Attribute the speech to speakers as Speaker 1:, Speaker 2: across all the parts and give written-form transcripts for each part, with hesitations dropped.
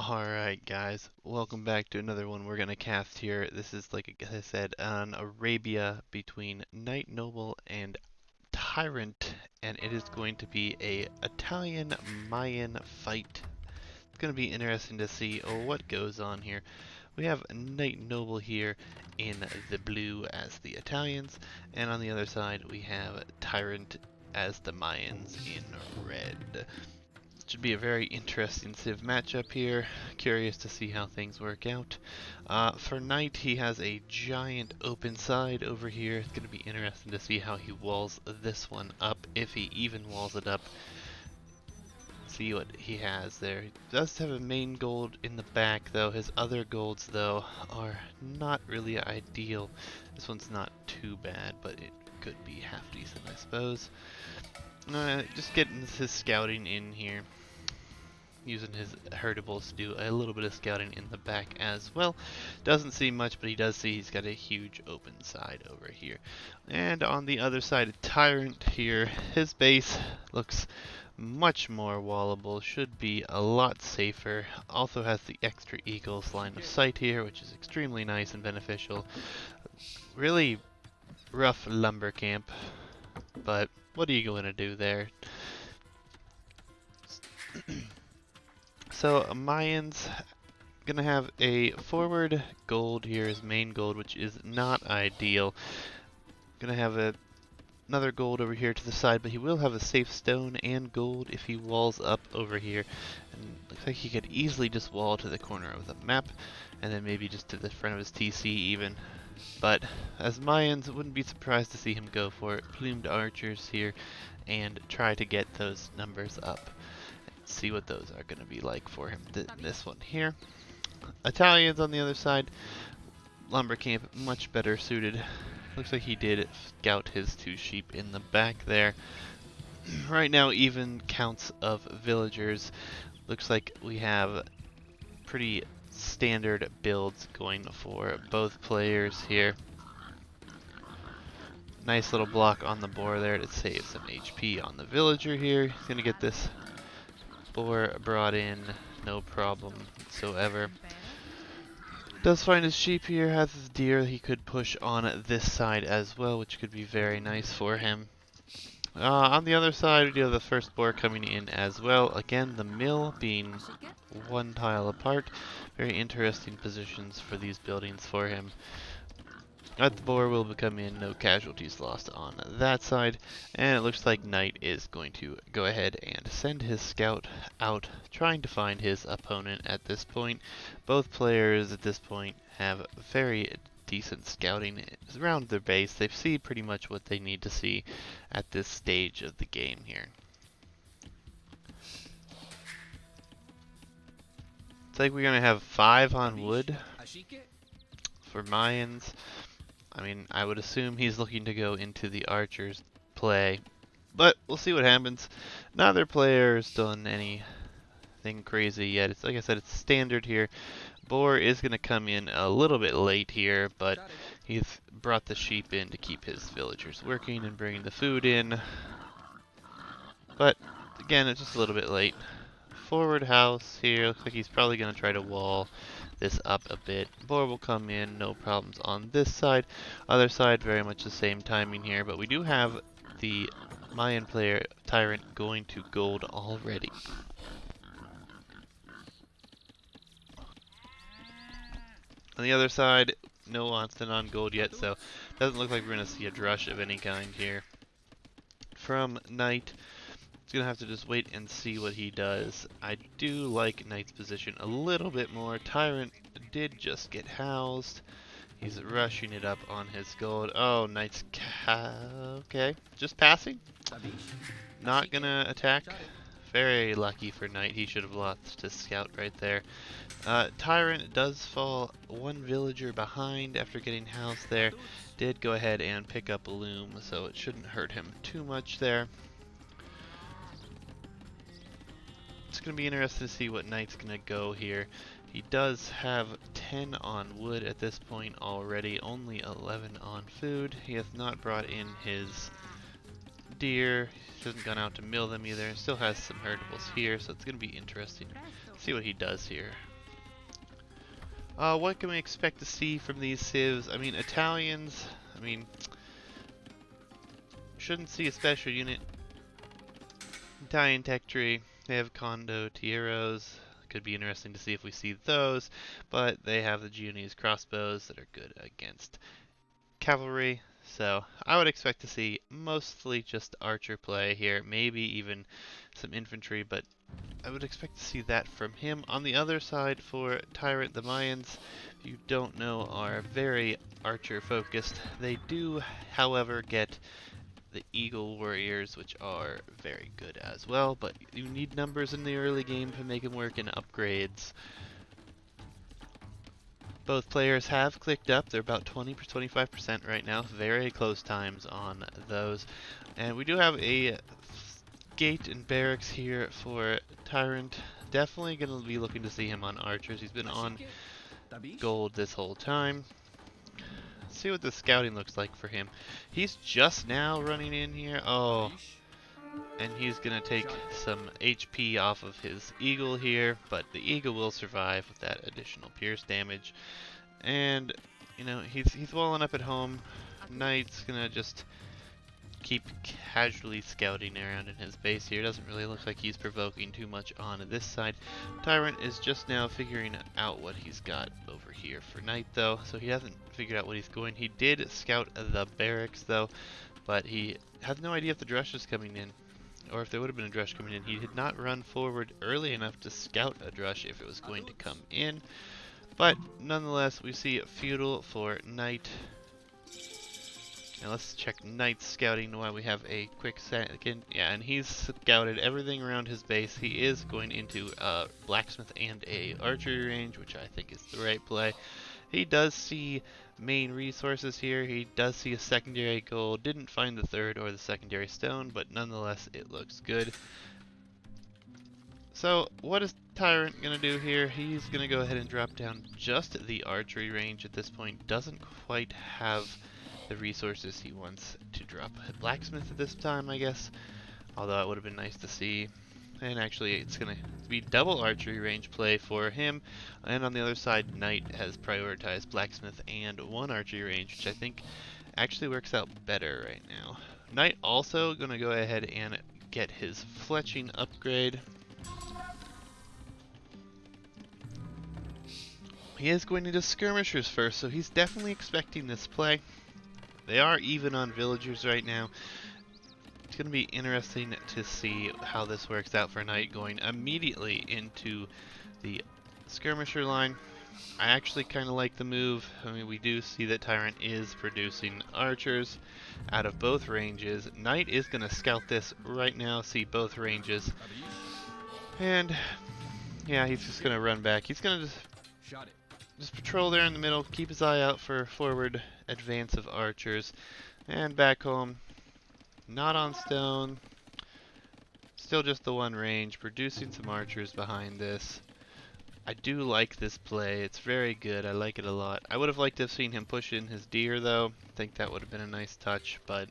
Speaker 1: Alright guys, welcome back to another one we're gonna cast here. This is, like I said, an Arabia between Knight Noble and Tyrant, and it is going to be a Italian Mayan fight. It's gonna be interesting to see what goes on here. We have Knight Noble here in the blue as the Italians, and on the other side we have Tyrant as the Mayans in red. Should be a very interesting Civ matchup here. Curious to see how things work out. For Knight, he has a giant open side over here. It's going to be interesting to see how he walls this one up, if he even walls it up. See what he has there. He does have a main gold in the back, though. His other golds, though, are not really ideal. This one's not too bad, but it could be half decent, I suppose. Just getting his scouting in here, using his herdables to do a little bit of scouting in the back as well. Doesn't see much, but he does see he's got a huge open side over here. And on the other side, Tyrant here, his base looks much more wallable, should be a lot safer. Also has the extra eagles line of sight here, which is extremely nice and beneficial. Really rough lumber camp, but what are you going to do there? So Mayans gonna have a forward gold here, his main gold, which is not ideal. Gonna have another gold over here to the side, but he will have a safe stone and gold if he walls up over here. And looks like he could easily just wall to the corner of the map, and then maybe just to the front of his TC even. But as Mayans, wouldn't be surprised to see him go for it. Plumed archers here and try to get those numbers up. See what those are going to be like for him. This one here. Italians on the other side. Lumber camp much better suited. Looks like he did scout his two sheep in the back there. Right now, even counts of villagers. Looks like we have pretty standard builds going for both players here. Nice little block on the boar there to save some HP on the villager here. He's going to get this boar brought in, no problem whatsoever. Does find his sheep here, has his deer he could push on this side as well, which could be very nice for him. On the other side, we do have the first boar coming in as well. Again, the mill being one tile apart. Very interesting positions for these buildings for him. The boar will come in, no casualties lost on that side, and it looks like Knight is going to go ahead and send his scout out, trying to find his opponent at this point. Both players at this point have very decent scouting around their base. They see pretty much what they need to see at this stage of the game here. It's like we're going to have 5 on wood for Mayans. I mean, I would assume he's looking to go into the archers play, but we'll see what happens. Neither player has done anything crazy yet. It's like I said, it's standard here. Boar is going to come in a little bit late here, but he's brought the sheep in to keep his villagers working and bringing the food in. But again, it's just a little bit late. Forward house here, looks like he's probably going to try to wall this up a bit. Boar will come in, no problems on this side. Other side, very much the same timing here, but we do have the Mayan player, Tyrant, going to gold already. On the other side, no Onston on gold yet, so doesn't look like we're going to see a drush of any kind here. From Knight, he's going to have to just wait and see what he does. I do like Knight's position a little bit more. Tyrant did just get housed. He's rushing it up on his gold. Oh, Knight's okay. Just passing. Not going to attack. Very lucky for Knight. He should have lost his scout right there. Tyrant does fall one villager behind after getting housed there. Did go ahead and pick up a loom, so it shouldn't hurt him too much there. It's going to be interesting to see what Knight's going to go here. He does have 10 on wood at this point already, only 11 on food. He has not brought in his deer. He hasn't gone out to mill them either. Still has some herdables here, so it's going to be interesting. See what he does here. What can we expect to see from these civs? I mean, Italians, I mean, shouldn't see a special unit. Italian tech tree, they have Kondo Tieros. Could be interesting to see if we see those, but they have the Gianese crossbows that are good against cavalry. So I would expect to see mostly just archer play here, maybe even some infantry, but I would expect to see that from him. On the other side for Tyrant, the Mayans, if you don't know, are very archer focused. They do, however, get the Eagle Warriors, which are very good as well, but you need numbers in the early game to make them work in upgrades. Both players have clicked up. They're about 20-25% right now. Very close times on those. And we do have a gate and barracks here for Tyrant. Definitely going to be looking to see him on archers. He's been on gold this whole time. Let's see what the scouting looks like for him. He's just now running in here. Oh, and he's going to take some HP off of his eagle here, but the eagle will survive with that additional pierce damage. And, you know, he's walling up at home. Knight's going to just keep casually scouting around in his base here. Doesn't really look like he's provoking too much on this side. Tyrant is just now figuring out what he's got over here for Knight, though, so he hasn't figured out what he's going. He did scout the barracks, though, but he has no idea if the drush is coming in, or if there would have been a drush coming in. He did not run forward early enough to scout a drush if it was going to come in, but nonetheless, we see feudal for Knight. Now let's check Knight's scouting while we have a quick second. Yeah, and he's scouted everything around his base. He is going into blacksmith and a archery range, which I think is the right play. He does see main resources here. He does see a secondary gold. Didn't find the third or the secondary stone, but nonetheless it looks good. So what is Tyrant going to do here? He's going to go ahead and drop down just the archery range at this point. Doesn't quite have the resources he wants to drop a blacksmith at this time, I guess. Although it would have been nice to see. And actually, it's going to be double archery range play for him. And on the other side, Knight has prioritized blacksmith and one archery range, which I think actually works out better right now. Knight also going to go ahead and get his fletching upgrade. He is going into skirmishers first, so he's definitely expecting this play. They are even on villagers right now. It's going to be interesting to see how this works out for Knight going immediately into the skirmisher line. I actually kind of like the move. I mean, we do see that Tyrant is producing archers out of both ranges. Knight is going to scout this right now, see both ranges. And yeah, he's just going to run back. He's going to just patrol there in the middle, keep his eye out for forward advance of archers, and back home, not on stone, still just the one range, producing some archers behind this. I do like this play, it's very good, I like it a lot. I would have liked to have seen him push in his deer though, I think that would have been a nice touch, but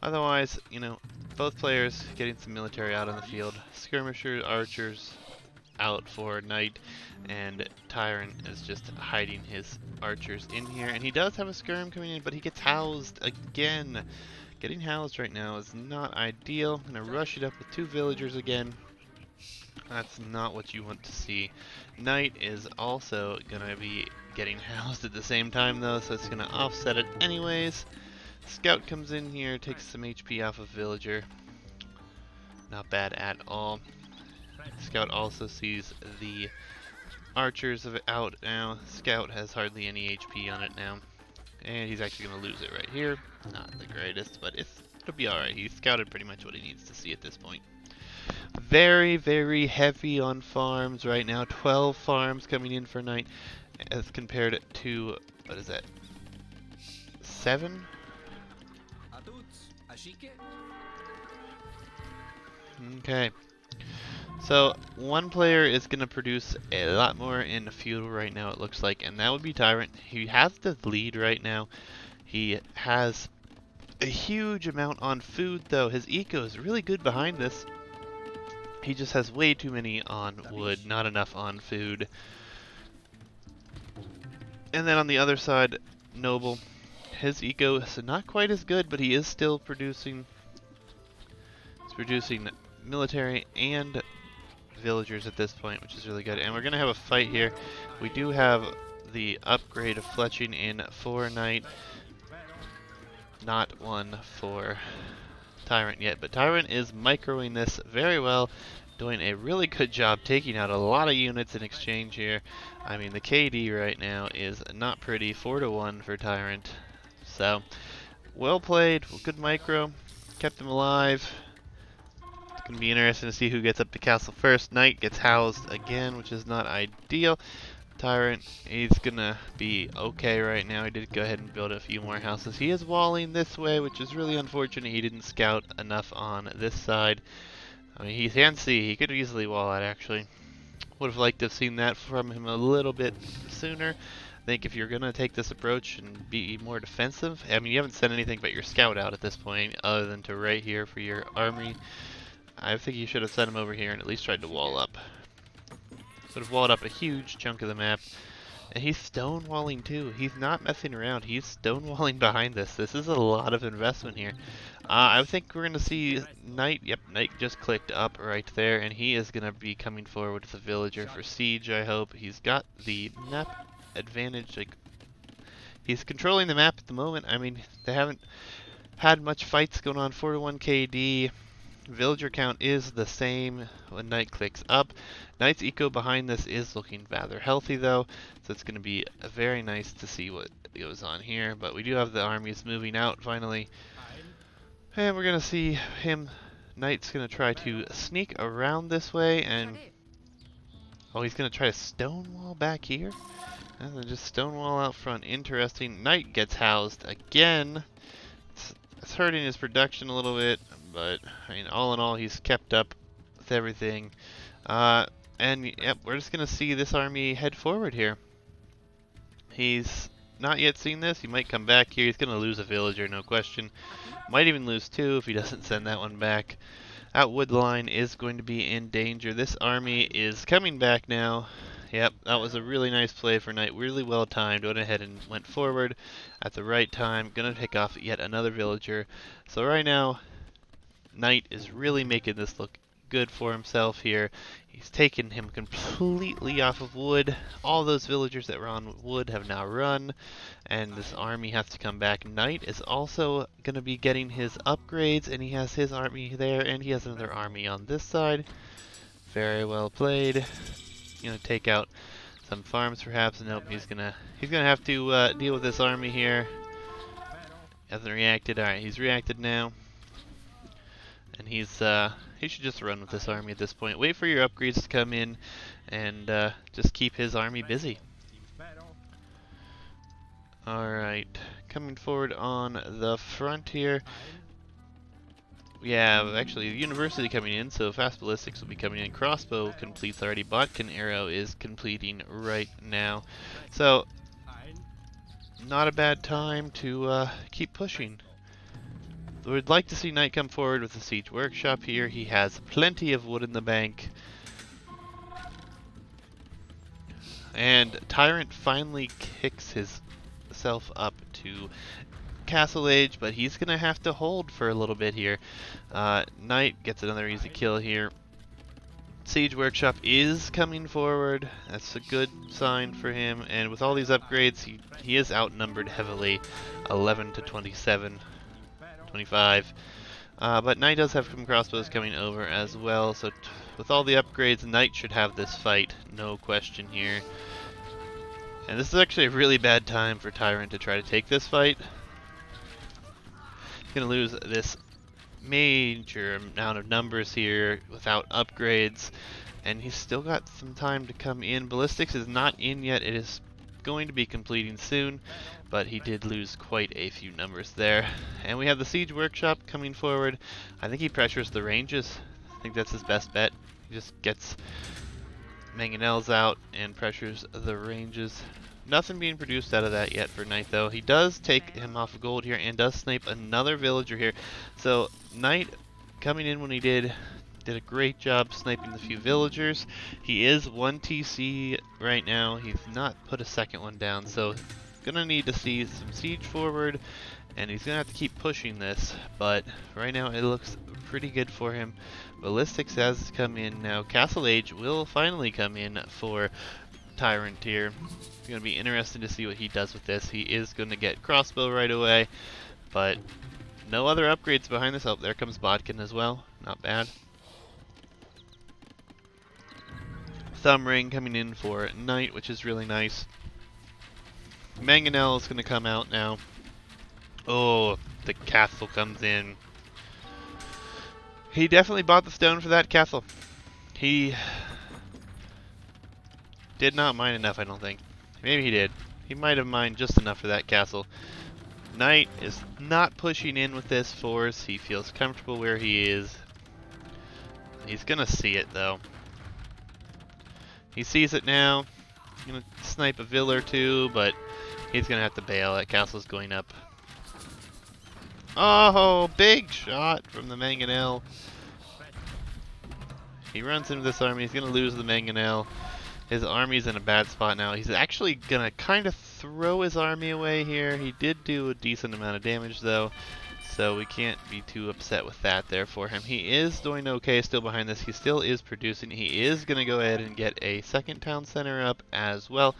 Speaker 1: otherwise, you know, both players getting some military out on the field. Skirmishers, archers, out for Knight, and Tyrant is just hiding his archers in here, and he does have a skirm coming in, but he gets housed again. Getting housed right now is not ideal. I'm gonna rush it up with two villagers again. That's not what you want to see. Knight is also gonna be getting housed at the same time though, so it's gonna offset it anyways. Scout comes in here, takes some HP off of villager. Not bad at all. Scout also sees the archers of it out now. Scout has hardly any HP on it now. And he's actually going to lose it right here. Not the greatest, but it'll be alright. He's scouted pretty much what he needs to see at this point. Very, very heavy on farms right now. 12 farms coming in for Knight as compared to, what is that, 7? Okay. So, one player is going to produce a lot more in feudal right now, it looks like, and that would be Tyrant. He has the lead right now. He has a huge amount on food, though. His eco is really good behind this. He just has way too many on wood, not enough on food. And then on the other side, Noble. His eco is not quite as good, but he is still producing. He's producing military and villagers at this point, which is really good. And we're going to have a fight here. We do have the upgrade of fletching in for Knight. Not one for Tyrant yet, but Tyrant is microing this very well, doing a really good job taking out a lot of units in exchange here. I mean, the KD right now is not pretty, 4-1 for Tyrant. So, well played, good micro, kept him alive. It's going to be interesting to see who gets up to castle first. Knight gets housed again, which is not ideal. Tyrant, he's gonna be okay right now. He did go ahead and build a few more houses. He is walling this way, which is really unfortunate. He didn't scout enough on this side. I mean, he can see. He could easily wall out, actually. Would have liked to have seen that from him a little bit sooner. I think if you're gonna take this approach and be more defensive, I mean, you haven't sent anything but your scout out at this point, other than to right here for your army. I think you should have sent him over here and at least tried to wall up. Would have walled up a huge chunk of the map. And he's stonewalling too. He's not messing around. He's stonewalling behind this. This is a lot of investment here. I think we're going to see Knight. Yep, Knight just clicked up right there. And he is going to be coming forward with a villager for siege, I hope. He's got the map advantage. Like, he's controlling the map at the moment. I mean, they haven't had much fights going on. 4-1 KD. Villager count is the same when Knight clicks up. Knight's eco behind this is looking rather healthy though, so it's going to be very nice to see what goes on here. But we do have the armies moving out finally. And we're going to see him, Knight's going to try to sneak around this way, and oh, he's going to try to stonewall back here? And then just stonewall out front. Interesting. Knight gets housed again. It's hurting his production a little bit, but I mean, all in all, he's kept up with everything. And yep, we're just gonna see this army head forward here. He's not yet seen this. He might come back here. He's gonna lose a villager, no question. Might even lose two if he doesn't send that one back. That wood line is going to be in danger. This army is coming back now. Yep, that was a really nice play for Knight. Really well timed. Went ahead and went forward at the right time. Gonna pick off yet another villager. So right now, Knight is really making this look good for himself here. He's taken him completely off of wood. All those villagers that were on wood have now run, and this army has to come back. Knight is also going to be getting his upgrades, and he has his army there, and he has another army on this side. Very well played. Going to take out some farms perhaps. Nope, he's gonna have to deal with this army here. Hasn't reacted. All right, he's reacted now. And he should just run with this army at this point. Wait for your upgrades to come in, and just keep his army busy. Alright, coming forward on the front here. Yeah, actually, the university coming in, so fast ballistics will be coming in. Crossbow completes already. Botkin arrow is completing right now. So, not a bad time to keep pushing. We'd like to see Knight come forward with the siege workshop here. He has plenty of wood in the bank. And Tyrant finally kicks himself up to castle age, but he's going to have to hold for a little bit here. Knight gets another easy kill here. Siege workshop is coming forward. That's a good sign for him. And with all these upgrades, he is outnumbered heavily, 11 to 27. 25. But Knight does have some crossbows coming over as well, so with all the upgrades, Knight should have this fight, no question here. And this is actually a really bad time for Tyrant to try to take this fight. He's going to lose this major amount of numbers here without upgrades, and he's still got some time to come in. Ballistics is not in yet. It is going to be completing soon, but he did lose quite a few numbers there. And we have the siege workshop coming forward. I think he pressures the ranges. I think that's his best bet. He just gets mangonels out and pressures the ranges. Nothing being produced out of that yet for Knight though. He does take him off of gold here and does snipe another villager here. So Knight coming in when he did, Did a great job sniping the few villagers. He is 1 TC right now. He's not put a second one down, so gonna need to see some siege forward, and he's gonna have to keep pushing this. But right now it looks pretty good for him. Ballistics has come in now. Castle Age will finally come in for Tyrant here. It's gonna be interesting to see what he does with this. He is gonna get crossbow right away, but no other upgrades behind this. Oh, there comes Bodkin as well. Not bad. Thumb Ring coming in for Knight, which is really nice. Mangonel is going to come out now. Oh, the castle comes in. He definitely bought the stone for that castle. He did not mine enough, I don't think. Maybe he did. He might have mined just enough for that castle. Knight is not pushing in with this force. He feels comfortable where he is. He's going to see it, though. He sees it now. He's going to snipe a vill or two, but he's going to have to bail. That castle's going up. Oh, big shot from the Mangonel. He runs into this army. He's going to lose the Mangonel. His army's in a bad spot now. He's actually going to kind of throw his army away here. He did do a decent amount of damage, though, so we can't be too upset with that there for him. He is doing okay still behind this. He still is producing. He is going to go ahead and get a second town center up as well.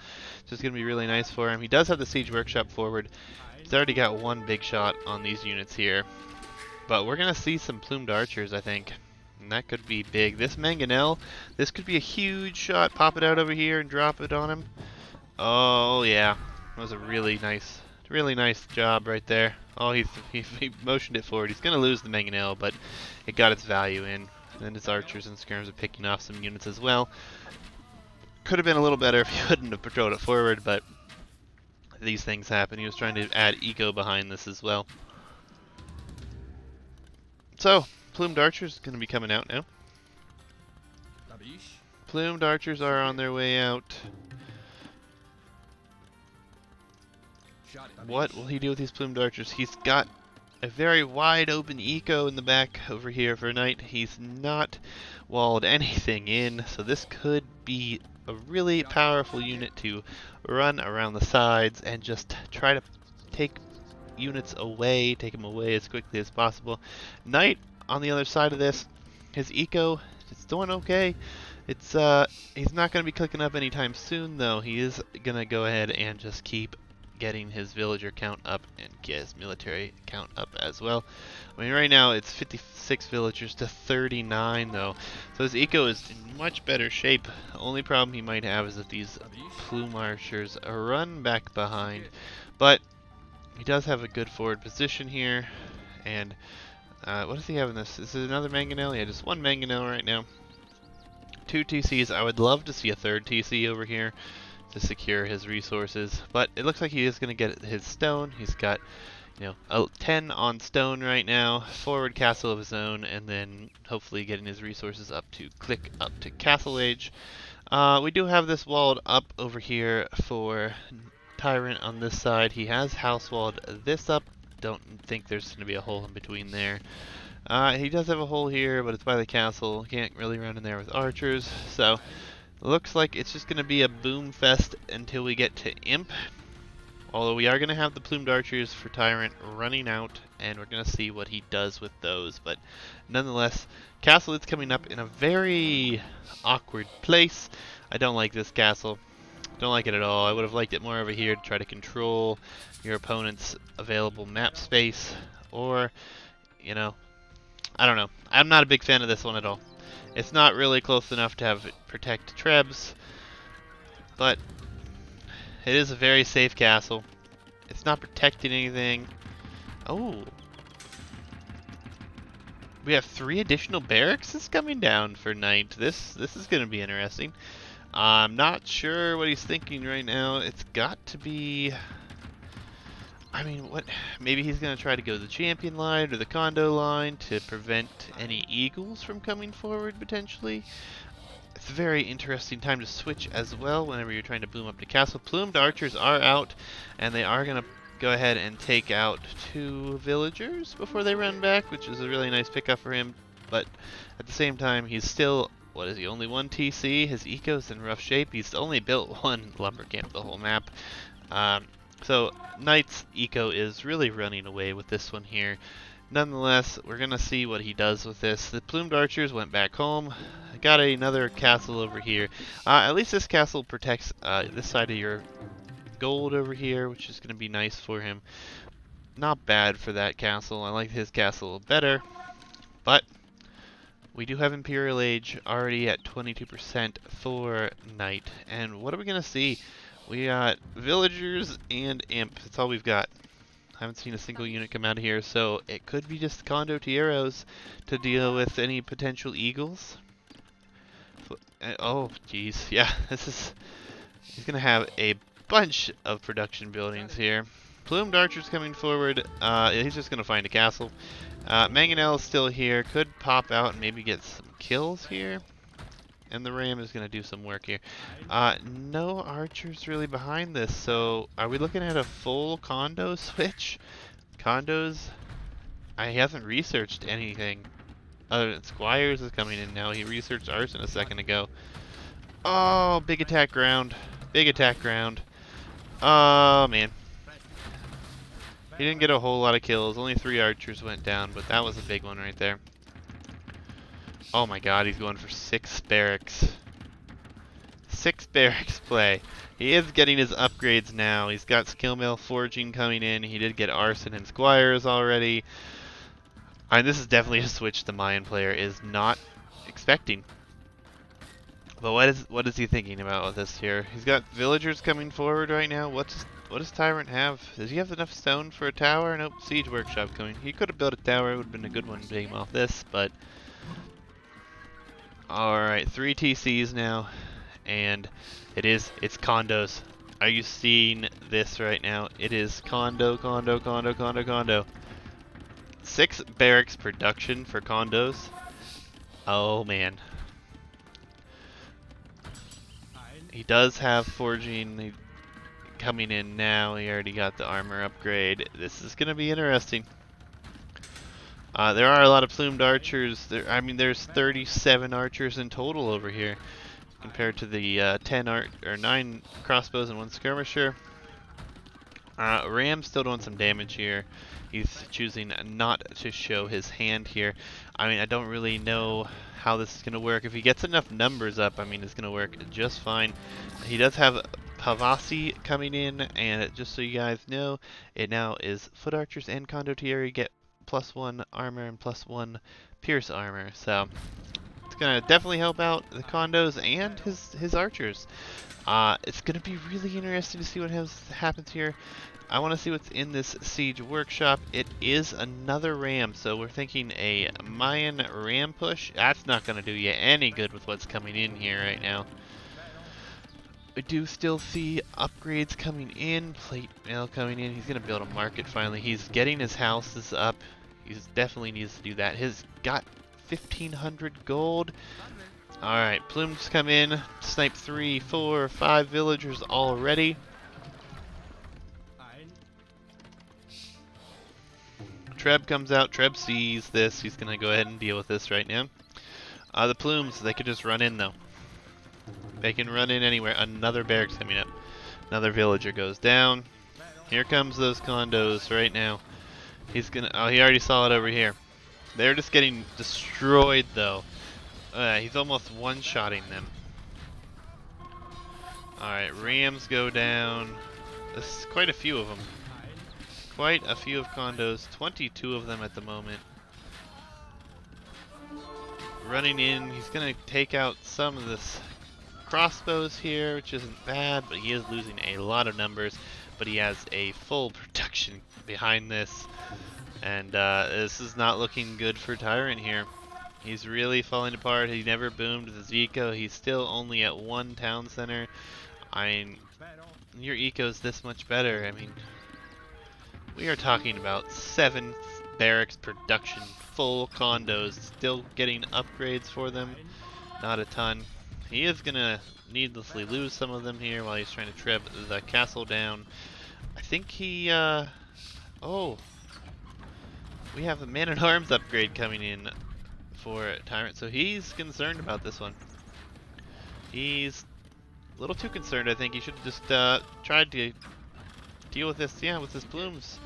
Speaker 1: Just going to be really nice for him. He does have the siege workshop forward. He's already got one big shot on these units here. But we're going to see some plumed archers, I think. And that could be big. This Mangonel, this could be a huge shot. Pop it out over here and drop it on him. Oh, yeah. That was a really nice job right there. Oh, he motioned it forward. He's going to lose the Mangonel, but it got its value in. And then his archers and skirms are picking off some units as well. Could have been a little better if he wouldn't have patrolled it forward, but these things happen. He was trying to add eco behind this as well. So, plumed archers going to be coming out now. Plumed archers are on their way out. What will he do with these plumed archers? He's got a very wide open eco in the back over here for Knight. He's not walled anything in, so this could be a really powerful unit to run around the sides and just try to take units away, take them away as quickly as possible. Knight on the other side of this, his eco is doing okay. It's he's not going to be clicking up anytime soon, though. He is going to go ahead and just keep getting his villager count up and get his military count up as well. I mean, right now it's 56 villagers to 39, though, so his eco is in much better shape. The only problem he might have is that these plume archers run back behind, but he does have a good forward position here. And what does he have in this? Is it another Mangonel? Yeah, just one Mangonel right now. 2 TCs. I would love to see a third TC over here to secure his resources, but it looks like he is going to get his stone. He's got, you know, a 10 on stone right now, forward castle of his own, and then hopefully getting his resources up to click up to Castle Age. We do have this walled up over here for Tyrant on this side. He has house walled this up. Don't think there's going to be a hole in between there. He does have a hole here, but it's by the castle. Can't really run in there with archers, so looks like it's just going to be a boom fest until we get to Imp. Although we are going to have the plumed archers for Tyrant running out, and we're going to see what he does with those. But nonetheless, castle is coming up in a very awkward place. I don't like this castle. Don't like it at all. I would have liked it more over here to try to control your opponent's available map space, or, you know, I don't know. I'm not a big fan of this one at all. It's not really close enough to have it protect Trebs, but it is a very safe castle. It's not protecting anything. Oh, we have 3 additional barracks coming down for Knight. This is going to be interesting. I'm not sure what he's thinking right now. It's got to be, I mean, what? Maybe he's going to try to go the champion line or the condo line to prevent any eagles from coming forward, potentially. It's a very interesting time to switch as well whenever you're trying to boom up the castle. Plumed archers are out, and they are going to go ahead and take out 2 villagers before they run back, which is a really nice pickup for him. but at the same time, he's still, what is he, only 1 TC? His eco's in rough shape. He's only built 1 lumber camp the whole map. So Knight's eco is really running away with this one here. Nonetheless, we're going to see what he does with this. The plumed archers went back home. I got another castle over here. At least this castle protects this side of your gold over here, which is going to be nice for him. Not bad for that castle. I like his castle better. But we do have Imperial Age already at 22% for Knight. And what are we going to see? We got villagers and imp. That's all we've got. Haven't seen a single unit come out of here, so it could be just condotieros to deal with any potential eagles. Oh, jeez. Yeah, he's going to have a bunch of production buildings here. Plumed archers coming forward. He's just going to find a castle. Mangonel is still here. Could pop out and maybe get some kills here. And the ram is going to do some work here. No archers really behind this, so are we looking at a full condo switch? Condos? He hasn't researched anything. Other than Squires is coming in now. He researched arson a second ago. Oh, big attack ground. Big attack ground. Oh, man. He didn't get a whole lot of kills. Only 3 archers went down, but that was a big one right there. Oh my god, he's going for 6 barracks. 6 barracks play. He is getting his upgrades now. He's got skill mill forging coming in. He did get arson and squires already. This is definitely a switch the Mayan player is not expecting. But what is he thinking about with this here? He's got villagers coming forward right now. What does Tyrant have? Does he have enough stone for a tower? Nope, siege workshop coming. He could have built a tower. It would have been a good one to take him off this, but alright, 3 TCs now, and it's condos. Are you seeing this right now? It is condo. 6 barracks production for condos. Oh man. He does have forging coming in now. He already got the armor upgrade. This is going to be interesting. There are a lot of plumed archers. There's 37 archers in total over here, compared to the 9 crossbows and 1 skirmisher. Ram's still doing some damage here. He's choosing not to show his hand here. I don't really know how this is going to work. If he gets enough numbers up, it's going to work just fine. He does have Pavasi coming in, and just so you guys know, it now is foot archers and condottieri get +1 armor and +1 pierce armor. So it's going to definitely help out the condos and his archers. It's going to be really interesting to see what happens here. I want to see what's in this siege workshop. It is another ram, so we're thinking a Mayan ram push. That's not going to do you any good with what's coming in here right now. We do still see upgrades coming in, plate mail coming in. He's going to build a market finally. He's getting his houses up. He definitely needs to do that. He's got 1,500 gold. Alright, plumes come in, snipe 3, 4, 5 villagers already. Treb comes out. Treb sees this. He's going to go ahead and deal with this right now. The plumes, they could just run in though. They can run in anywhere. Another barracks coming up. Another villager goes down. Here comes those condos right now. He's going to... Oh, he already saw it over here. They're just getting destroyed though. He's almost one-shotting them. Alright, rams go down. There's quite a few of them. Quite a few of condos. 22 of them at the moment. Running in. He's going to take out some of this crossbows here, which isn't bad, but he is losing a lot of numbers. But he has a full production behind this. And this is not looking good for Tyrant here. He's really falling apart. He never boomed his eco. He's still only at 1 town center. Your eco's this much better. We are talking about 7 barracks production, full condos, still getting upgrades for them. Not a ton. He is going to needlessly lose some of them here while he's trying to trip the castle down. I think he... Oh! We have a man-at-arms upgrade coming in for Tyrant. So he's concerned about this one. He's a little too concerned, I think. He should have just tried to deal with this, yeah, with his plumes.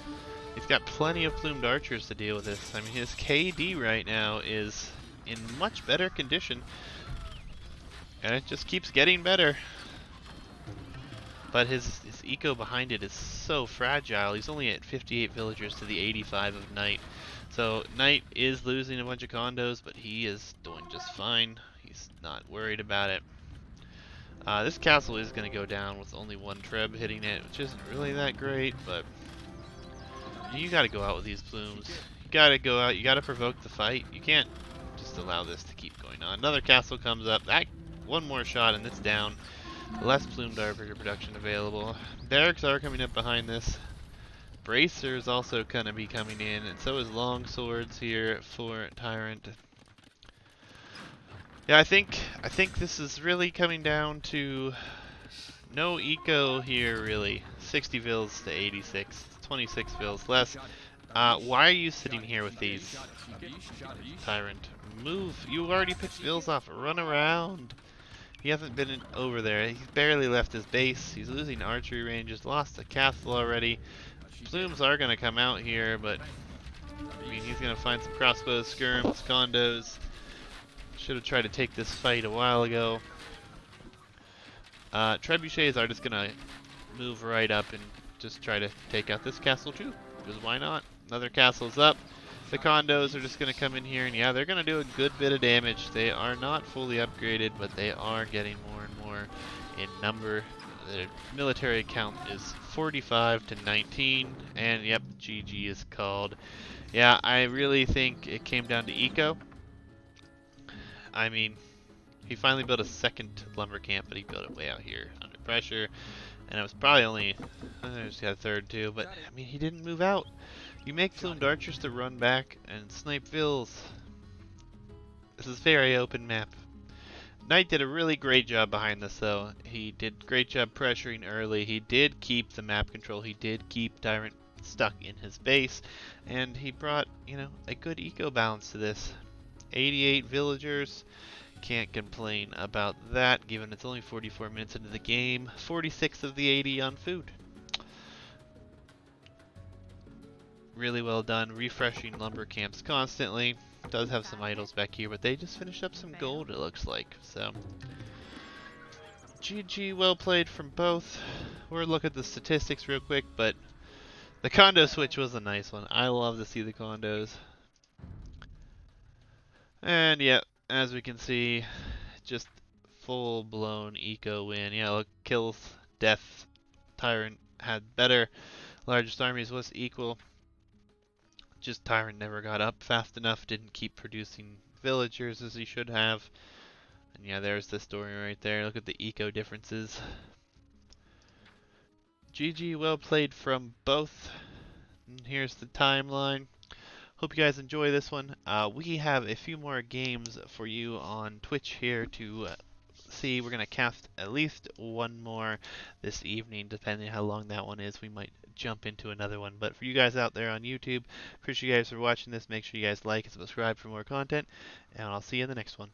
Speaker 1: He's got plenty of plumed archers to deal with this. I mean, his KD right now is in much better condition. And it just keeps getting better. But his eco behind it is so fragile. He's only at 58 villagers to the 85 of Knight. So Knight is losing a bunch of condos, but he is doing just fine. He's not worried about it. This castle is going to go down with only one Treb hitting it, which isn't really that great, but you got to go out with these plumes. You got to go out. You got to provoke the fight. You can't just allow this to keep going on. Another castle comes up. That one more shot and it's down. Less plumed archer production available. Barracks are coming up behind this. Bracer is also going to be coming in, and so is long swords here for Tyrant. Yeah, I think this is really coming down to no eco here, really. 60 vills to 86, 26 vills less. Why are you sitting here with these, Tyrant? Move! You already picked vills off. Run around. He hasn't been over there. He's barely left his base. He's losing archery ranges. Lost a castle already. Plumes are going to come out here, but I mean, he's going to find some crossbows, skirms, condos. Should have tried to take this fight a while ago. Trebuchets are just going to move right up and just try to take out this castle too, because why not? Another castle's up. The condos are just going to come in here, and yeah, they're going to do a good bit of damage. They are not fully upgraded, but they are getting more and more in number. The military count is 45 to 19, and yep, GG is called. Yeah, I really think it came down to eco. I mean, he finally built a second lumber camp, but he built it way out here under pressure, and it was probably only, I just got a third too, but I mean, he didn't move out. You make plumed archers to run back and snipe vills. This is a very open map. Knight did a really great job behind this though. He did a great job pressuring early. He did keep the map control. He did keep Tyrant stuck in his base. And he brought, you know, a good eco balance to this. 88 villagers. Can't complain about that given it's only 44 minutes into the game. 46 of the 80 on food. Really well done, refreshing lumber camps constantly. Does have some idols back here, but they just finished up some gold, it looks like. So, GG, well played from both. We'll look at the statistics real quick, but the condo switch was a nice one. I love to see the condos. And yeah, as we can see, just full-blown eco win. Yeah, look, kills, death, Tyrant had better. Largest armies was equal. Just Tyrant never got up fast enough, didn't keep producing villagers as he should have. And yeah, there's the story right there. Look at the eco differences. GG, well played from both. And here's the timeline. Hope you guys enjoy this one. We have a few more games for you on Twitch here to see. We're going to cast at least one more this evening, depending on how long that one is. We might jump into another one. But for you guys out there on YouTube, appreciate you guys for watching this. Make sure you guys like and subscribe for more content, and I'll see you in the next one.